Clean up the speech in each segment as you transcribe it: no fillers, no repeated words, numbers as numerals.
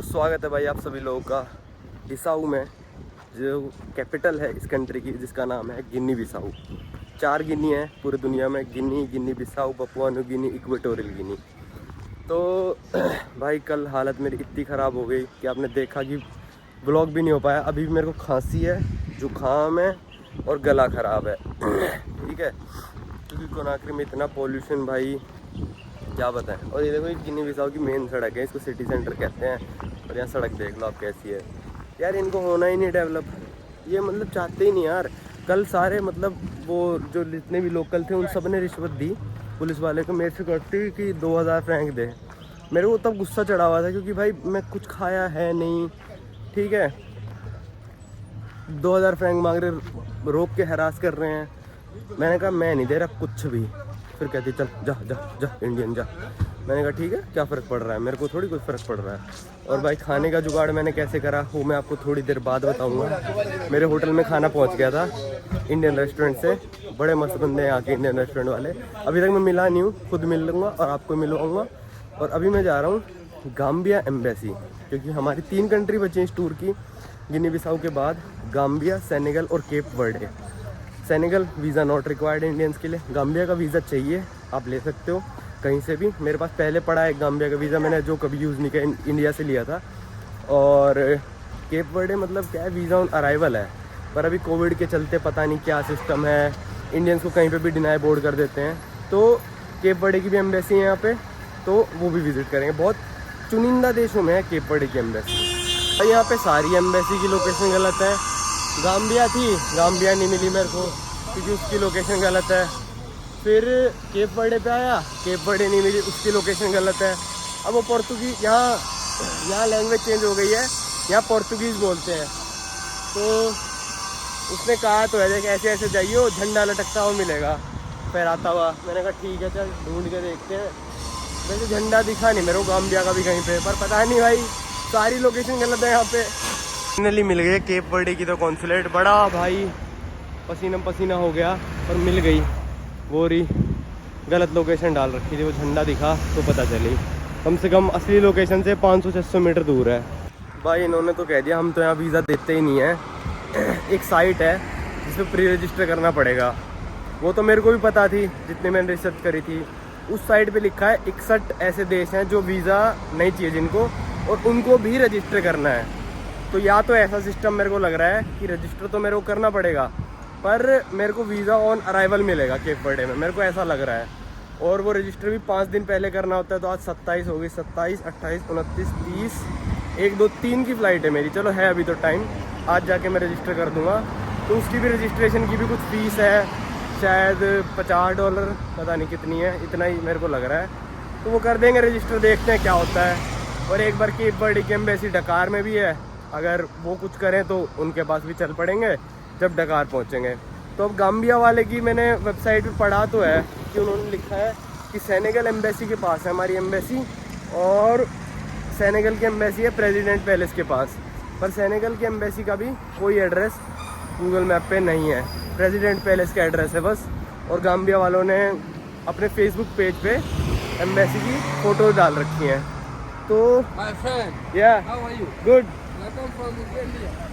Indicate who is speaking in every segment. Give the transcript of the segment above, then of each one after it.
Speaker 1: स्वागत है भाई आप सभी लोगों का बिसाऊ में, जो कैपिटल है इस कंट्री की, जिसका नाम है गिनी बिसाऊ। 4 गिनी है पूरी दुनिया में, Guinea, Guinea Bissau, Papua New Guinea, Equatorial Guinea. तो भाई कल हालत मेरी इतनी ख़राब हो गई कि आपने देखा कि ब्लॉग भी नहीं हो पाया। अभी भी मेरे को खांसी है, जुकाम है और गला ख़राब है। ठीक है, क्योंकि कोनाक्री में इतना पॉल्यूशन भाई क्या बताएं। और ये देखो, ये गिनी बिसाऊ की मेन सड़क है, इसको सिटी सेंटर कहते हैं। और यहाँ सड़क देख लो आप कैसी है यार। इनको होना ही नहीं डेवलप, ये मतलब चाहते ही नहीं यार। कल सारे मतलब वो जो जितने भी लोकल थे उन सब ने रिश्वत दी पुलिस वाले को। मेरे से कहती कि 2000 फ्रैंक दे। मेरे को तब गुस्सा चढ़ा हुआ था क्योंकि भाई मैं कुछ खाया है नहीं, ठीक है। 2000 फ्रैंक मांग रहे, रोक के हरास कर रहे हैं। मैंने कहा मैं नहीं दे रहा कुछ भी। फिर कहती चल जा जा जा इंडियन जा। मैंने कहा ठीक है, क्या फ़र्क पड़ रहा है, मेरे को थोड़ी कुछ फ़र्क पड़ रहा है। और भाई खाने का जुगाड़ मैंने कैसे करा वो मैं आपको थोड़ी देर बाद बताऊंगा। मेरे होटल में खाना पहुंच गया था इंडियन रेस्टोरेंट से। बड़े मस्त बंदे हैं यहाँ के इंडियन रेस्टोरेंट वाले। अभी तक मैं मिला नहीं हूँ, खुद मिल लूँगा और आपको मिलवाऊँगा। और अभी मैं जा रहा हूँ गाम्बिया एम्बेसी, क्योंकि हमारी 3 कंट्री बची हैं इस टूर की। गिनी बिसाऊ के बाद गाम्बिया, सेनेगल और Cape Verde. Senegal visa not required Indians के लिए, गाम्बिया का वीज़ा चाहिए, आप ले सकते हो कहीं से भी। मेरे पास पहले पड़ा है गाम्बिया का वीज़ा, मैंने जो कभी यूज़ नहीं किया, इंडिया से लिया था। और केप वर्डे मतलब क्या है, वीज़ा ऑन अराइवल है, पर अभी कोविड के चलते पता नहीं क्या सिस्टम है, इंडियंस को कहीं पे भी डिनाई बोर्ड कर देते हैं। तो केप वर्डे की भी एम्बेसी है यहाँ पे, तो वो भी विज़िट करेंगे। बहुत चुनिंदा देशों में है केप वर्डे की एम्बेसी। और यहाँ पे सारी एम्बेसी की लोकेशन गलत है। गाम्बिया थी, गाम्बिया नहीं मिली मेरे को क्योंकि उसकी लोकेशन गलत है। फिर केप वर्डे पे आया, केप वर्डे नहीं मिली, उसकी लोकेशन गलत है। अब वो पोर्तुगीज़, यहाँ लैंग्वेज चेंज हो गई है, यहाँ पोर्तुगीज़ बोलते हैं। तो उसने कहा तो है कि ऐसे ऐसे जाइए, वो झंडा लटकता हुआ मिलेगा फहराता हुआ। मैंने कहा ठीक है चल ढूंढ के देखते हैं। वैसे झंडा दिखा नहीं मेरे को गाम्बिया का भी कहीं पे, पर पता नहीं भाई सारी लोकेशन गलत है यहाँ पे। फाइनली मिल गई केप वर्डे की तो कॉन्सुलेट। बड़ा भाई पसीना पसीना हो गया, पर मिल गई। वो रही गलत लोकेशन डाल रखी थी, वो झंडा दिखा तो पता चली। कम से कम असली लोकेशन से 500-600 मीटर दूर है। भाई इन्होंने तो कह दिया हम तो यहाँ वीज़ा देते ही नहीं है। एक साइट है जिसमें प्री रजिस्टर करना पड़ेगा, वो तो मेरे को भी पता थी जितने मैंने रिसर्च करी थी। उस साइट पे लिखा है 61 ऐसे देश हैं जो वीज़ा नहीं चाहिए जिनको, और उनको भी रजिस्टर करना है। तो या तो ऐसा सिस्टम मेरे को लग रहा है कि रजिस्टर तो मेरे को करना पड़ेगा, पर मेरे को वीज़ा ऑन अराइवल मिलेगा केप वर्डे में, मेरे को ऐसा लग रहा है। और वो रजिस्टर भी 5 दिन पहले करना होता है। तो आज 27 हो गई, 27, 28, 29, 30, 1, 2, 3 की फ़्लाइट है मेरी। चलो है अभी तो टाइम, आज जाके मैं रजिस्टर कर दूँगा। तो उसकी भी रजिस्ट्रेशन की भी कुछ फ़ीस है, शायद $50, पता नहीं कितनी है, इतना ही मेरे को लग रहा है। तो वो कर देंगे रजिस्टर, देखते हैं क्या होता है। और एक बार केप वर्डे की एम्बेसी डकार में भी है, अगर वो कुछ करें तो उनके पास भी चल पड़ेंगे जब डकार पहुंचेंगे। तो अब गाम्बिया वाले की मैंने वेबसाइट पे पढ़ा तो है कि उन्होंने लिखा है कि सेनेगल एम्बेसी के पास है हमारी एम्बेसी, और सेनेगल की एम्बेसी है प्रेसिडेंट पैलेस के पास। पर सेनेगल की एम्बेसी का भी कोई एड्रेस गूगल मैप पे नहीं है, प्रेसिडेंट पैलेस का एड्रेस है बस। और गाम्बिया वालों ने अपने फेसबुक पेज पे एम्बेसी की फ़ोटो डाल रखी हैं। तो या गुड,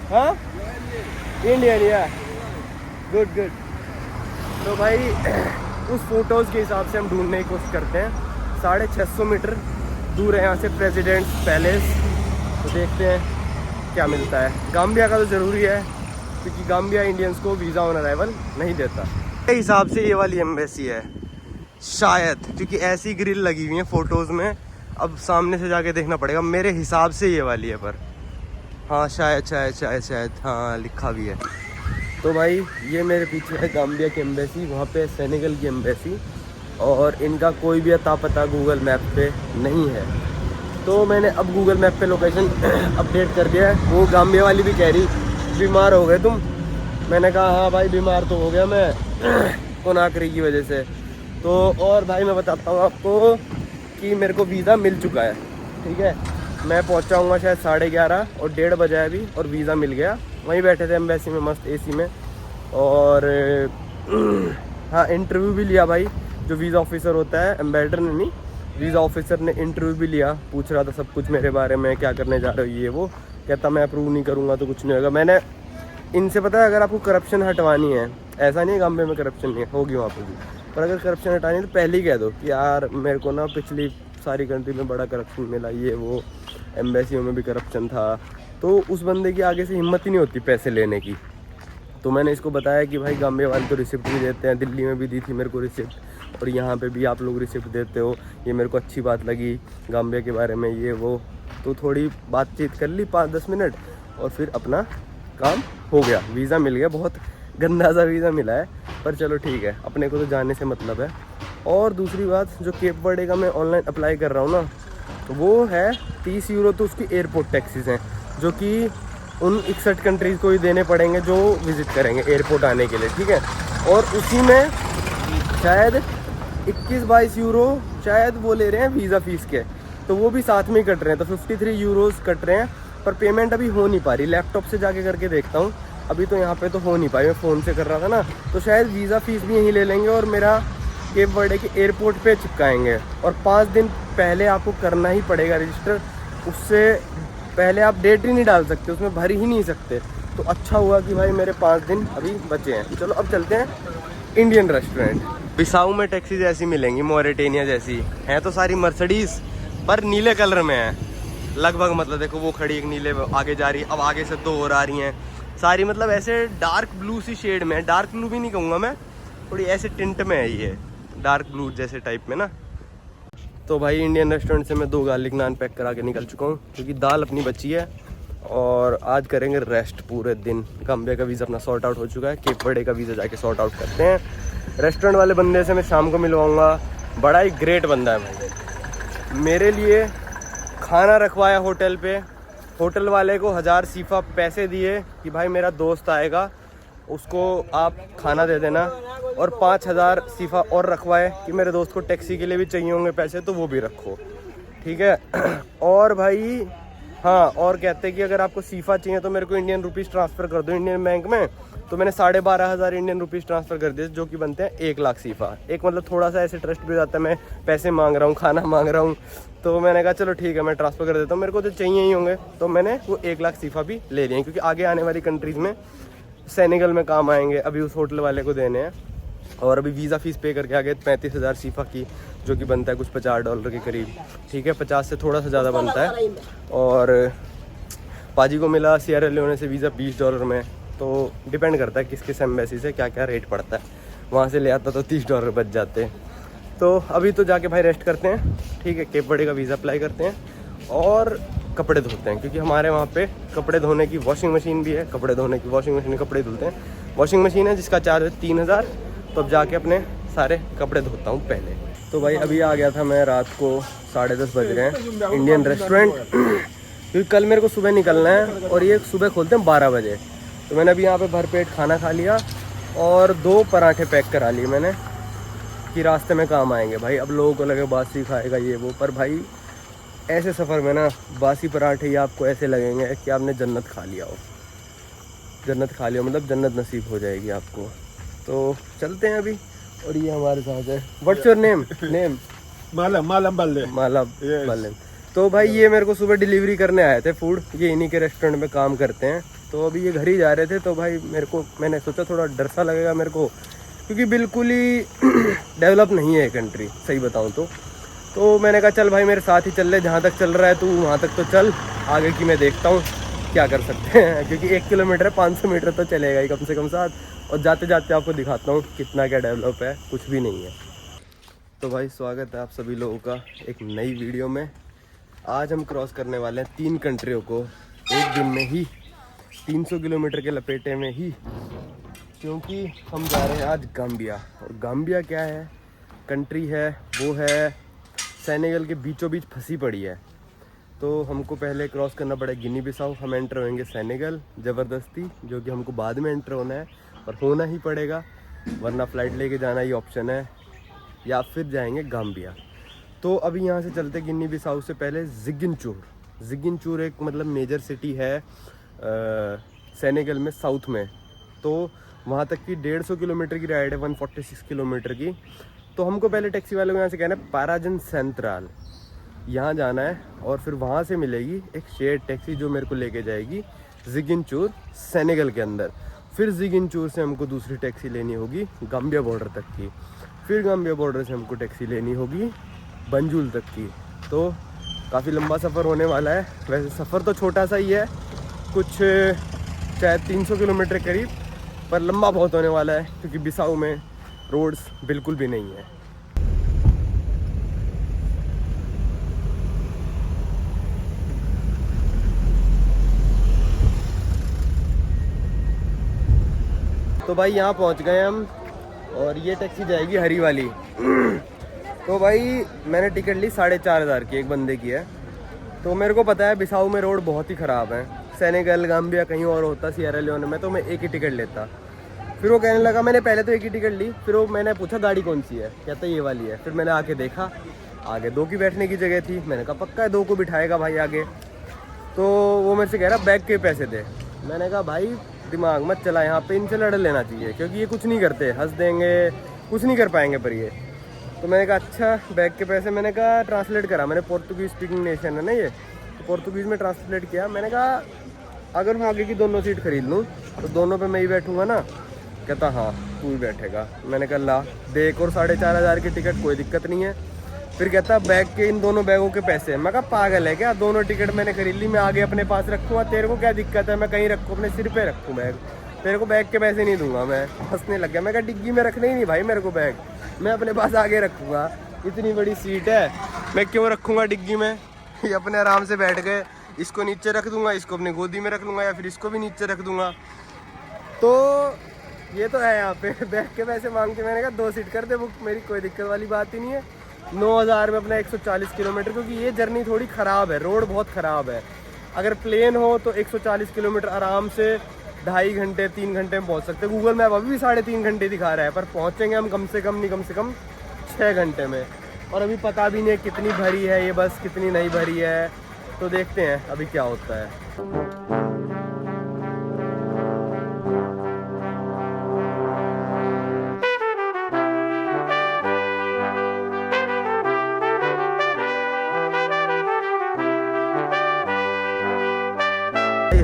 Speaker 1: हाँ इंडियन, या गुड गुड। तो भाई उस फोटोज़ के हिसाब से हम ढूंढने की कोशिश करते हैं। 650 मीटर दूर है यहाँ से प्रेसिडेंट पैलेस। तो देखते हैं क्या मिलता है। गाम्बिया का तो ज़रूरी है क्योंकि गाम्बिया इंडियंस को वीज़ा ऑन अराइवल नहीं देता। मेरे हिसाब से ये वाली एम्बेसी है शायद, क्योंकि ऐसी ग्रिल लगी हुई है फ़ोटोज़ में। अब सामने से जाके देखना पड़ेगा, मेरे हिसाब से ये वाली है, पर हाँ शायद हाँ लिखा भी है। तो भाई ये मेरे पीछे है गाम्बिया की एम्बेसी, वहाँ पे सेनेगल की एम्बेसी, और इनका कोई भी अता पता गूगल मैप पे नहीं है। तो मैंने अब गूगल मैप पे लोकेशन अपडेट कर दिया है। वो गाम्बिया वाली भी कह रही बीमार हो गए तुम। मैंने कहा हाँ भाई बीमार तो हो गया मैं कोनाक्री की वजह से। तो और भाई मैं बताता हूँ आपको कि मेरे को वीज़ा मिल चुका है, ठीक है। मैं पहुँचाऊँगा शायद 11:30 और 1:30 बजे अभी, और वीज़ा मिल गया। वहीं बैठे थे एम्बेसी में मस्त एसी में। और हाँ इंटरव्यू भी लिया भाई, जो वीज़ा ऑफिसर होता है, एम्बेसडर ने नहीं, वीज़ा ऑफिसर ने इंटरव्यू भी लिया, पूछ रहा था सब कुछ मेरे बारे में, क्या करने जा रहे हो ये वो। कहता मैं अप्रूव नहीं करूँगा तो कुछ नहीं होगा। मैंने इनसे पता है, अगर आपको करप्शन हटवानी है, ऐसा नहीं है गांबे में करप्शन नहीं है, होगी वहाँ पर भी, पर अगर करप्शन हटानी है तो पहले ही कह दो कि यार मेरे को ना पिछली सारी कंट्री में बड़ा करप्शन मिला, ये वो, एम्बेसियों में भी करप्शन था, तो उस बंदे की आगे से हिम्मत ही नहीं होती पैसे लेने की। तो मैंने इसको बताया कि भाई गांबे वाले तो रिसिप्ट भी देते हैं, दिल्ली में भी दी थी मेरे को रिसिप्ट, और यहाँ पे भी आप लोग रिसिप्ट देते हो, ये मेरे को अच्छी बात लगी गांबे के बारे में, ये वो। तो थोड़ी बातचीत कर ली 5-10 मिनट, और फिर अपना काम हो गया, वीज़ा मिल गया। बहुत गंदा सा वीज़ा मिला है, पर चलो ठीक है, अपने को तो जाने से मतलब है। और दूसरी बात, जो केप वर्डे का मैं ऑनलाइन अप्लाई कर रहा हूँ ना, तो वो है 30 यूरो तो उसकी एयरपोर्ट टैक्सीज हैं, जो कि उन 61 कंट्रीज़ को ही देने पड़ेंगे जो विज़िट करेंगे एयरपोर्ट आने के लिए, ठीक है। और उसी में शायद 21-22 यूरो शायद वो ले रहे हैं वीज़ा फ़ीस के, तो वो भी साथ में ही कट रहे हैं, तो 53 यूरोज़ कट रहे हैं। पर पेमेंट अभी हो नहीं पा रही, लैपटॉप से जाके करके देखता हूँ, अभी तो यहाँ पे तो हो नहीं पाई, मैं फ़ोन से कर रहा था ना, तो शायद वीज़ा फ़ीस भी यहीं ले लेंगे और मेरा केप वर्डे के एयरपोर्ट पे चिपकाएंगे। और 5 दिन पहले आपको करना ही पड़ेगा रजिस्टर, उससे पहले आप डेट ही नहीं डाल सकते, उसमें भर ही नहीं सकते। तो अच्छा हुआ कि भाई मेरे 5 दिन अभी बचे हैं। चलो अब चलते हैं इंडियन रेस्टोरेंट। बिसाऊ में टैक्सी जैसी मिलेंगी, मॉरिटेनिया जैसी हैं, तो सारी मर्सिडीज़ पर नीले कलर में है लगभग। मतलब देखो वो खड़ी एक नीले आगे जा रही है, अब आगे से 2 और आ रही हैं सारी, मतलब ऐसे डार्क ब्लू सी शेड में, डार्क ब्लू भी नहीं कहूँगा मैं, थोड़ी ऐसे टिंट में है ये, डार्क ब्लू जैसे टाइप में ना। तो भाई इंडियन रेस्टोरेंट से मैं 2 गार्लिक नान पैक करा के निकल चुका हूँ, क्योंकि दाल अपनी बची है, और आज करेंगे रेस्ट पूरे दिन। गांबिया का वीज़ा अपना सॉर्ट आउट हो चुका है, केप वर्डे का वीज़ा जाके सॉर्ट आउट करते हैं। रेस्टोरेंट वाले बंदे से मैं शाम को मिलवाऊँगा, बड़ा ही ग्रेट बंदा है भाई, मेरे लिए खाना रखवाया होटल पे, होटल वाले को 1000 सीफा पैसे दिए कि भाई मेरा दोस्त आएगा उसको आप खाना दे देना, और 5000 सीफा और रखवाए कि मेरे दोस्त को टैक्सी के लिए भी चाहिए होंगे पैसे, तो वो भी रखो, ठीक है। और भाई हाँ, और कहते हैं कि अगर आपको सीफा चाहिए तो मेरे को इंडियन रुपीज़ ट्रांसफ़र कर दो इंडियन बैंक में, तो मैंने 12,500 इंडियन रुपीज़ ट्रांसफ़र कर दिए, जो कि बनते हैं 1 लाख सीफा। एक मतलब थोड़ा सा ऐसे ट्रस्ट भी हो जाता है, मैं पैसे मांग रहा हूँ, खाना मांग रहा हूँ, तो मैंने कहा चलो ठीक है मैं ट्रांसफ़र कर देता हूँ, मेरे को तो चाहिए ही होंगे, तो मैंने वो 1 लाख सीफा भी ले लिए हैं, क्योंकि आगे आने वाली कंट्रीज़ में सेनेगल में काम आएंगे, अभी उस होटल वाले को देने हैं। और अभी वीज़ा फ़ीस पे करके आ गए 35,000 सीफा की, जो कि बनता है कुछ $50 के करीब, ठीक है, 50 से थोड़ा सा ज़्यादा बनता है। और पाजी को मिला सिएरा लियोने से वीज़ा $20 में, तो डिपेंड करता है किस किस एम्बेसी से क्या क्या रेट पड़ता है, वहाँ से ले आता तो $30 बच जाते हैं। तो अभी तो जाके भाई रेस्ट करते हैं, ठीक है, केप वर्डे का वीज़ा अप्लाई करते हैं और कपड़े धोते हैं, क्योंकि हमारे वहाँ पे कपड़े धोने की वॉशिंग मशीन भी है, कपड़े धोने की वॉशिंग मशीन में कपड़े धुलते हैं, वॉशिंग मशीन है जिसका चार्ज है 3000। तो अब जाके अपने सारे कपड़े धोता हूँ पहले। तो भाई अभी आ गया था मैं, रात को 10:30 बज रहे हैं इंडियन रेस्टोरेंट, क्योंकि कल मेरे को सुबह निकलना है और ये सुबह खोलते हैं 12 बजे। तो मैंने अभी यहाँ पे भरपेट खाना खा लिया और 2 पराठे पैक करा लिए मैंने कि रास्ते में काम आएंगे। भाई अब लोगों को लगे बासी खाएगा ये वो, पर भाई ऐसे सफ़र में ना बासी पराठे ही आपको ऐसे लगेंगे कि आपने जन्नत खा लिया हो, जन्नत खा लिया मतलब जन्नत नसीब हो जाएगी आपको। तो चलते हैं अभी, और ये हमारे साथ है, व्हाट्स योर नेम? नेम
Speaker 2: मालम
Speaker 1: बालेम। तो भाई ये मेरे को सुबह डिलीवरी करने आए थे फूड, ये इन्हीं के रेस्टोरेंट में काम करते हैं। तो अभी ये घर ही जा रहे थे, तो भाई मैंने सोचा थोड़ा डर सा लगेगा मेरे को, क्योंकि बिल्कुल ही डेवलप नहीं है कंट्री, सही बताऊँ तो मैंने कहा चल भाई मेरे साथ ही चल ले, जहाँ तक चल रहा है तू वहाँ तक तो चल, आगे की मैं देखता हूँ क्या कर सकते हैं, क्योंकि 1 किलोमीटर है, 500 मीटर तो चलेगा ही कम से कम साथ, और जाते जाते आपको दिखाता हूँ कितना क्या डेवलप है, कुछ भी नहीं है। तो भाई स्वागत है आप सभी लोगों का एक नई वीडियो में। आज हम क्रॉस करने वाले हैं 3 कंट्रियों को एक दिन में ही, 300 किलोमीटर के लपेटे में ही, क्योंकि हम जा रहे हैं आज गाम्बिया। और गाम्बिया क्या है, कंट्री है वो है सेनेगल के बीचों बीच फंसी पड़ी है। तो हमको पहले क्रॉस करना पड़ेगा गिनी बिसाऊ, हम एंटर होंगे सेनेगल ज़बरदस्ती, जो कि हमको बाद में एंटर होना है, और होना ही पड़ेगा, वरना फ़्लाइट लेके जाना ही ऑप्शन है, या फिर जाएंगे गाम्बिया। तो अभी यहाँ से चलते गिनी बिसाऊ से पहले ज़िगिनचूर एक मतलब मेजर सिटी है सेनेगल में साउथ में, तो वहाँ तक की 150 किलोमीटर की राइड है, 146 किलोमीटर की। तो तो हमको पहले टैक्सी वाले को यहाँ से कहना है पाराजन सेंट्रल, यहाँ जाना है और फिर वहाँ से मिलेगी एक शेयर टैक्सी जो मेरे को लेके जाएगी ज़िगिनचूर सेनेगल के अंदर। फिर ज़िगिनचूर से हमको दूसरी टैक्सी लेनी होगी गाम्बिया बॉर्डर तक की, फिर गाम्बिया बॉर्डर से हमको टैक्सी लेनी होगी बंजुल तक की। तो काफ़ी लंबा सफ़र होने वाला है। वैसे सफ़र तो छोटा सा ही है, कुछ शायद 300 किलोमीटर करीब, पर लंबा बहुत होने वाला है क्योंकि बिसाऊ में रोड्स बिल्कुल भी नहीं है। तो भाई यहाँ पहुँच गए हम और ये टैक्सी जाएगी हरी वाली। तो भाई मैंने टिकट ली 4,500 की, एक बंदे की है। तो मेरे को पता है बिसाऊ में रोड बहुत ही ख़राब है, सेनेगल गाम्बिया कहीं और होता सिएरा लियोन में तो मैं एक ही टिकट लेता। फिर वो कहने लगा, मैंने पहले तो एक ही टिकट ली, फिर वो मैंने पूछा गाड़ी कौन सी है, कहता ये वाली है। फिर मैंने आके देखा आगे 2 की बैठने की जगह थी, मैंने कहा पक्का है 2 को बिठाएगा भाई आगे। तो वो मेरे से कह रहा बैग के पैसे दे। मैंने कहा भाई दिमाग मत चला, यहाँ पे इनसे लड़ लेना चाहिए क्योंकि ये कुछ नहीं करते, हंस देंगे, कुछ नहीं कर पाएंगे पर ये। तो मैंने कहा अच्छा बैग के पैसे, मैंने कहा ट्रांसलेट करा, मैंने पोर्तुगीज़ स्पीकिंग नेशन है ना ये, तो पोर्तुगीज़ में ट्रांसलेट किया। मैंने कहा अगर मैं आगे की दोनों सीट खरीद लूँ तो दोनों पे मैं ही बैठूँगा ना? कहता हाँ तू ही बैठेगा। मैंने कहा ला दे एक और 4,500 की टिकट, कोई दिक्कत नहीं है। फिर कहता बैग के, इन दोनों बैगों के पैसे। मैं कहा पागल है क्या, दोनों टिकट मैंने खरीद ली, मैं आगे अपने पास रखूँगा, तेरे को क्या दिक्कत है, मैं कहीं रखूँ, अपने सिर पे रखूँ बैग, तेरे को बैग के पैसे नहीं दूंगा। मैं हंसने लग गया, मैं कहा डिग्गी में रखने ही नहीं भाई मेरे को बैग, मैं अपने पास आगे रखूँगा, इतनी बड़ी सीट है मैं क्यों रखूँगा डिग्गी में। ये अपने आराम से बैठ गए, इसको नीचे रख दूँगा, इसको अपनी गोदी में रख लूँगा या फिर इसको भी नीचे रख दूँगा। तो ये तो है यहाँ पे बैग के पैसे मांग के। मैंने कहा 2 सीट कर दे बुक, मेरी कोई दिक्कत वाली बात ही नहीं है। 9,000 में अपना 140 किलोमीटर, क्योंकि ये जर्नी थोड़ी ख़राब है, रोड बहुत ख़राब है। अगर प्लेन हो तो 140 किलोमीटर आराम से 2.5 घंटे 3 घंटे में पहुँच सकते हैं। गूगल मैप अभी भी 3.5 घंटे दिखा रहा है, पर पहुँचेंगे हम कम से कम 6 घंटे में। और अभी पता भी नहीं कितनी भरी है ये बस, कितनी नहीं भरी है, तो देखते हैं अभी क्या होता है।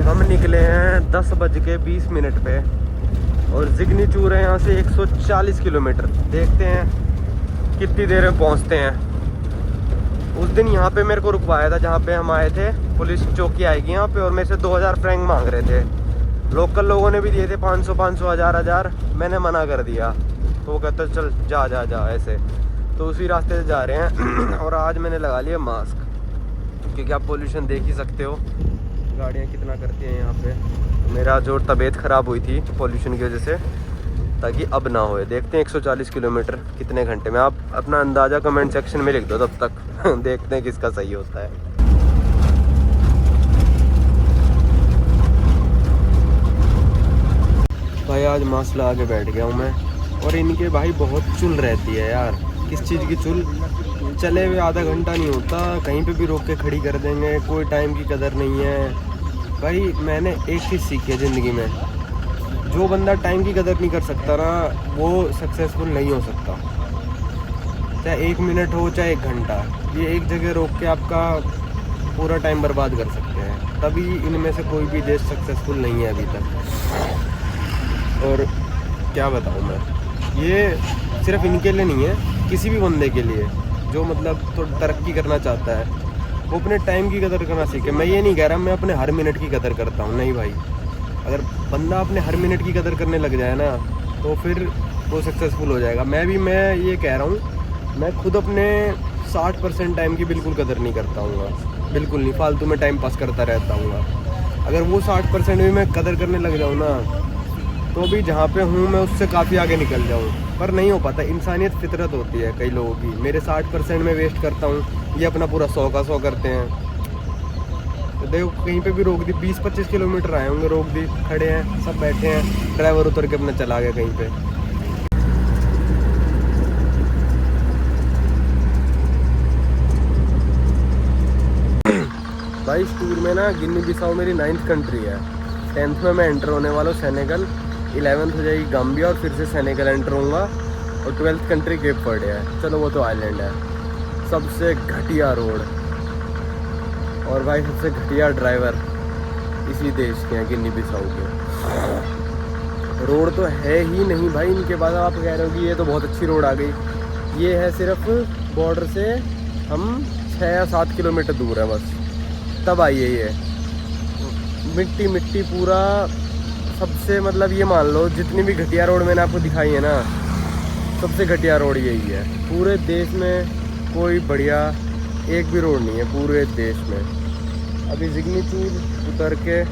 Speaker 1: हम निकले हैं 10:20 पे और ज़िग्नीचूर है यहाँ से 140 किलोमीटर। देखते हैं कितनी देर में पहुँचते हैं। उस दिन यहाँ पे मेरे को रुकवाया था जहाँ पे हम आए थे, पुलिस चौकी आएगी यहाँ पे, और मेरे से 2,000 फ्रैंक मांग रहे थे। लोकल लोगों ने भी दिए थे 500, 1000। मैंने मना कर दिया, तो वो कहते चल जा जा जा ऐसे। तो उसी रास्ते से जा रहे हैं और आज मैंने लगा लिया मास्क, क्योंकि आप पोल्यूशन देख ही सकते हो गाड़ियाँ कितना करती हैं यहाँ पे। मेरा जो तबीयत ख़राब हुई थी पोल्यूशन की वजह से, ताकि अब ना होए। देखते हैं 140 किलोमीटर कितने घंटे में। आप अपना अंदाज़ा कमेंट सेक्शन में लिख दो तब तक देखते हैं किसका सही होता है। भाई आज मास्क लगा के बैठ गया हूँ मैं, और इनके भाई बहुत चुल रहती है यार। किस चीज़ की चुल? चले हुए आधा घंटा नहीं होता, कहीं पे भी रोक के खड़ी कर देंगे, कोई टाइम की कदर नहीं है। भाई मैंने एक चीज़ सीखी है ज़िंदगी में, जो बंदा टाइम की कदर नहीं कर सकता ना, वो सक्सेसफुल नहीं हो सकता। चाहे 1 मिनट हो चाहे 1 घंटा, ये एक जगह रोक के आपका पूरा टाइम बर्बाद कर सकते हैं। तभी इनमें से कोई भी देश सक्सेसफुल नहीं है अभी तक। और क्या बताऊँ मैं, ये सिर्फ इनके लिए नहीं है, किसी भी बंदे के लिए जो मतलब थोड़ा तरक्की करना चाहता है, वो अपने टाइम की कदर करना सीखे। मैं ये नहीं कह रहा मैं अपने हर मिनट की कदर करता हूँ, नहीं भाई। अगर बंदा अपने हर मिनट की कदर करने लग जाए ना, तो फिर वो सक्सेसफुल हो जाएगा। मैं ये कह रहा हूँ, मैं खुद अपने 60% टाइम की बिल्कुल कदर नहीं करता हूँ, बिल्कुल नहीं। फालतू में टाइम पास करता रहता हूँ। अगर वो 60% भी मैं कदर करने लग जाऊँ ना, तो भी जहाँ पे हूँ मैं उससे काफ़ी आगे निकल जाऊँ, पर नहीं हो पाता। इंसानियत फितरत होती है कई लोगों की। मेरे 60% में वेस्ट करता हूँ, ये अपना पूरा 100 का 100 करते हैं। तो देखो कहीं पे भी रोक दी, 20-25 किलोमीटर आए होंगे, रोक दी, खड़े हैं, सब बैठे हैं, ड्राइवर उतर के अपना चला गया कहीं पे। भाई इस टूर में ना गिनी बिसाऊ मेरी 9th कंट्री है। 10th में मैं एंटर होने वाला हूँ सेनेगल, 11th हो जाएगी गाम्बिया, और फिर से सेनेगल एंटर होऊंगा, और 12th कंट्री केप वर्डे है। चलो वो तो आइलैंड है। सबसे घटिया रोड और भाई सबसे घटिया ड्राइवर इसी देश के हैं, गिनी बिसाऊ के। रोड तो है ही नहीं भाई इनके पास। आप कह रहे हो कि ये तो बहुत अच्छी रोड आ गई, ये है सिर्फ बॉर्डर से हम 6 या 7 किलोमीटर दूर है बस, तब आई है ये। मिट्टी मिट्टी पूरा। सबसे मतलब ये मान लो जितनी भी घटिया रोड मैंने आपको दिखाई है ना, सबसे घटिया रोड यही है। पूरे देश में कोई बढ़िया एक भी रोड नहीं है पूरे देश में। अभी जिग्नीचूर उतर के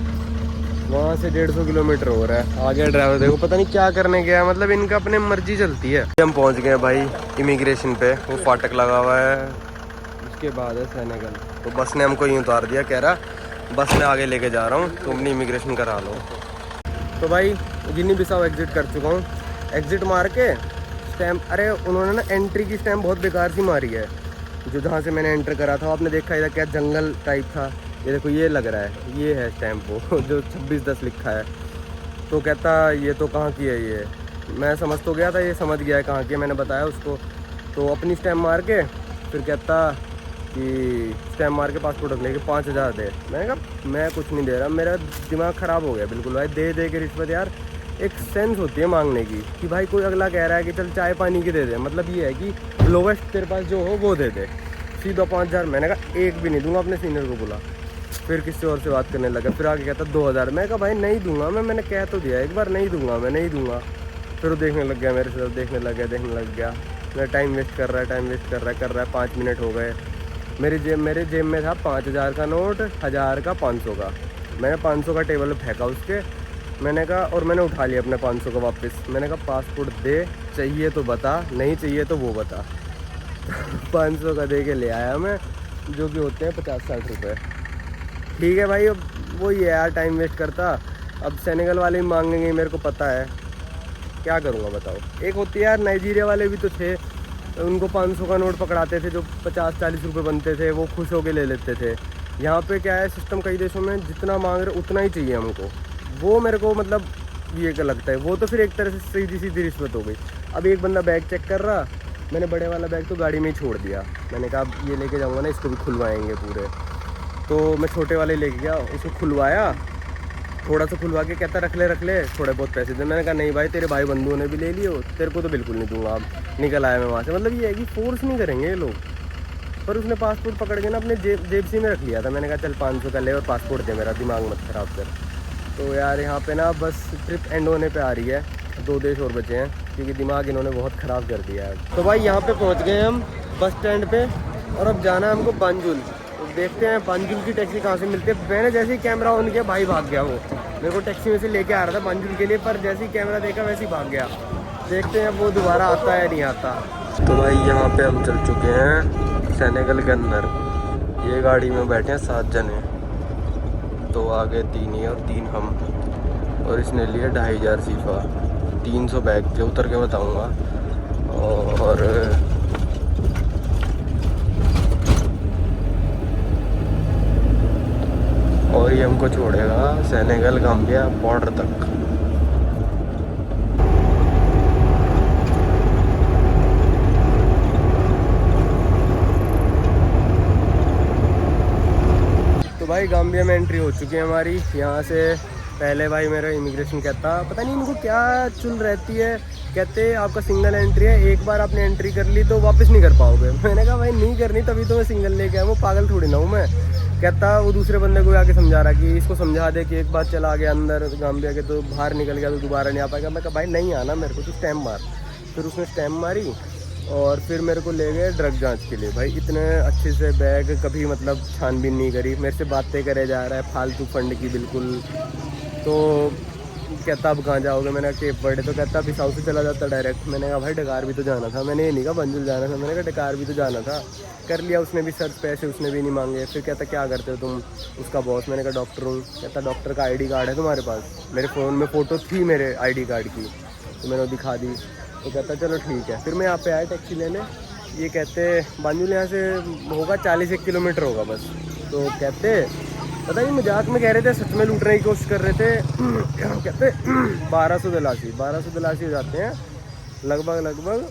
Speaker 1: वहाँ से 150 किलोमीटर हो रहा है। आगे ड्राइवर देखो पता नहीं क्या करने गया, मतलब इनका अपने मर्जी चलती है। हम पहुँच गए भाई इमिग्रेशन पे, वो फाटक लगा हुआ है, उसके बाद है सेनेगल। तो बस ने हमको यूँ उतार दिया, कह रहा बस में आगे लेके जा रहा हूँ, तुम अपनी इमिग्रेशन करा लो। तो भाई गिनी बिसाऊ एग्जिट कर चुका हूँ। एग्जिट मार के स्टैम्प, अरे उन्होंने ना एंट्री की स्टैम्प बहुत बेकार सी मारी है। जो जहाँ से मैंने एंटर करा था आपने देखा इधर क्या जंगल टाइप था, ये देखो ये लग रहा है, ये है स्टैम्प वो जो 2610 लिखा है। तो कहता ये तो कहाँ की है ये, मैं समझ तो गया था, ये समझ गया है कहाँ की है, मैंने बताया उसको। तो अपनी स्टैम्प मार के फिर कहता कि स्टैम्प मार के पासपोर्ट रख लेके 5000 दे। मैंने कहा मैं कुछ नहीं दे रहा, मेरा दिमाग ख़राब हो गया बिल्कुल भाई। दे दे के रिश्वत यार, एक सेंस होती है मांगने की कि भाई कोई अगला कह रहा है कि चल चाय पानी की दे दे, मतलब ये है कि लोवेस्ट तेरे पास जो हो वो दे दे। सीधा 5000। मैंने कहा एक भी नहीं दूंगा, अपने सीनियर को बोला। फिर किसी और से बात करने लगा, फिर आगे कहता 2000। मैं कहा भाई नहीं दूंगा मैंने कह तो दिया एक बार, नहीं दूंगा मैं, नहीं दूंगा। फिर वो देखने लग गया मेरे से, देखने लग गया। मेरा टाइम वेस्ट कर रहा है। 5 मिनट हो गए। मेरे जेब में था 5000 का नोट, 1000 का, 500 का। मैंने 500 का टेबल पे फेंका उसके। मैंने कहा, और मैंने उठा लिया अपने 500 का वापस। मैंने कहा पासपोर्ट दे, चाहिए तो बता, नहीं चाहिए तो वो बता। 500 का दे के ले आया मैं, जो कि होते हैं 50-60 रुपये। ठीक है भाई, अब वो ये यार टाइम वेस्ट करता। अब सेनेगल वाले भी मांगेंगे मेरे को पता है, क्या करूँगा बताओ। एक होती है यार नाइजीरिया वाले भी तो थे, उनको 500 का नोट पकड़ाते थे जो 50-40 रुपये बनते थे, वो खुश होके ले लेते थे। यहाँ पे क्या है सिस्टम, कई देशों में जितना मांग रहे उतना ही चाहिए हमको। वो मेरे को मतलब ये क्या लगता है, वो तो फिर एक तरह से सीधी सीधी रिश्वत हो गई। अब एक बंदा बैग चेक कर रहा, मैंने बड़े वाला बैग तो गाड़ी में ही छोड़ दिया। मैंने कहा अब ये लेके जाऊँगा ना, इसको भी खुलवाएंगे पूरे। तो मैं छोटे वाले लेके गया, उसको खुलवाया, थोड़ा सा खुलवा के कहता रख ले थोड़े बहुत पैसे दे। मैंने कहा नहीं भाई, तेरे भाई बंधुओं ने भी ले लिए, तेरे को तो बिल्कुल नहीं दूंगा। अब निकल आया मैं वहाँ से। मतलब ये है कि फोर्स नहीं करेंगे ये लोग। पर उसने पासपोर्ट पकड़ के ना अपने जेब सी में रख लिया था। मैंने कहा चल 500 का ले और पासपोर्ट दे, मेरा दिमाग मत ख़राब कर। तो यार यहाँ पे ना बस ट्रिप एंड होने पे आ रही है, 2 देश और बचे हैं, क्योंकि दिमाग इन्होंने बहुत ख़राब कर दिया है। तो भाई यहाँ पे पहुँच गए हम बस स्टैंड पे, और अब जाना है हमको बांजुल। तो देखते हैं बांजुल की टैक्सी कहाँ से मिलती है। मैंने जैसे ही कैमरा ऑन किया भाई भाग गया, वो मेरे को टैक्सी में से लेके आ रहा था बांजुल के लिए, पर जैसे ही कैमरा देखा वैसे ही भाग गया। देखते हैं वो दोबारा आता है नहीं आता। तो भाई यहाँ पे हम चल चुके हैं सेनेगल के अंदर। ये गाड़ी में बैठे हैं 7 जने, 2 आगे 3 ही और 3 हम, और इसने लिए 2500 सीफा। 300 बैग थे, उतर के बताऊँगा। और ये हमको छोड़ेगा सेनेगल गाम्बिया बॉर्डर तक। तो भाई गाम्बिया में एंट्री हो चुकी है हमारी। यहाँ से पहले भाई मेरा इमिग्रेशन कहता, पता नहीं इनको क्या चुल रहती है, कहते आपका सिंगल एंट्री है, एक बार आपने एंट्री कर ली तो वापस नहीं कर पाओगे। मैंने कहा भाई नहीं करनी, तभी तो मैं सिंगल लेके आया हूँ, पागल थोड़ी ना हूँ मैं। कहता वो दूसरे बंदे को आके समझा रहा कि इसको समझा दे कि एक बार चला गया अंदर गाम्बिया के तो बाहर निकल गया तो दोबारा नहीं आ पाएगा। मैं कहा भाई नहीं आना मेरे को, तो स्टैम्प मार। फिर उसने स्टैम्प मारी और फिर मेरे को ले गए ड्रग जांच के लिए। भाई इतने अच्छे से बैग, कभी मतलब छानबीन नहीं करी, मेरे से बातें करे जा रहा है फालतू फंड की बिल्कुल। तो कहता अब कहाँ जाओगे, मैंने कहा केप वर्डे। तो कहता बिसाऊ से चला जाता डायरेक्ट। मैंने कहा भाई डकार भी तो जाना था, मैंने ये नहीं कहा बांजुल जाना था, मैंने कहा डकार भी तो जाना था। कर लिया उसने भी सर्च, पैसे उसने भी नहीं मांगे। फिर कहता क्या करते हो तुम, उसका बॉस। मैंने कहा डॉक्टर हूँ। कहता डॉक्टर का ID कार्ड है तुम्हारे पास? मेरे फ़ोन में फ़ोटो थी मेरे ID कार्ड की, तो मैंने वो दिखा दी। तो कहता चलो ठीक है। फिर मैं यहाँ पे आया टैक्सी लेने। ये कहते बांजुल यहाँ से होगा 41 किलोमीटर होगा बस। तो कहते पता नहीं मजाक में कह रहे थे, सच में लूटने की कोशिश कर रहे थे। कहते 1200 दिलासी हो जाते हैं लगभग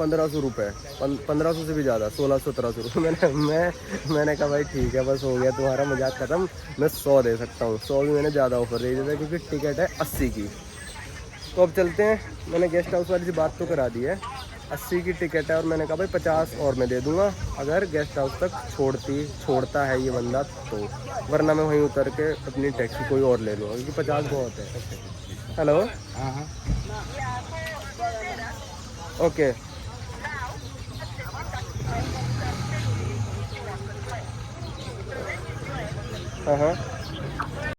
Speaker 1: 1500 रुपये, 1500 से भी ज़्यादा, 1600-1700 रुपये। मैंने कहा भाई ठीक है, बस हो गया तुम्हारा मजाक ख़त्म, मैं 100 दे सकता हूँ। 100 भी मैंने ज़्यादा ऑफर दे दिया था क्योंकि टिकट है 80 की। तो अब चलते हैं, मैंने गेस्ट हाउस वाली से बात तो करा दी है, 80 की टिकट है और मैंने कहा भाई 50 और मैं दे दूंगा अगर गेस्ट हाउस तक छोड़ता है ये बंदा तो, वरना मैं वहीं उतर के अपनी टैक्सी कोई और ले लूँगा क्योंकि 50 बहुत है। हेलो, ओके, हाँ हाँ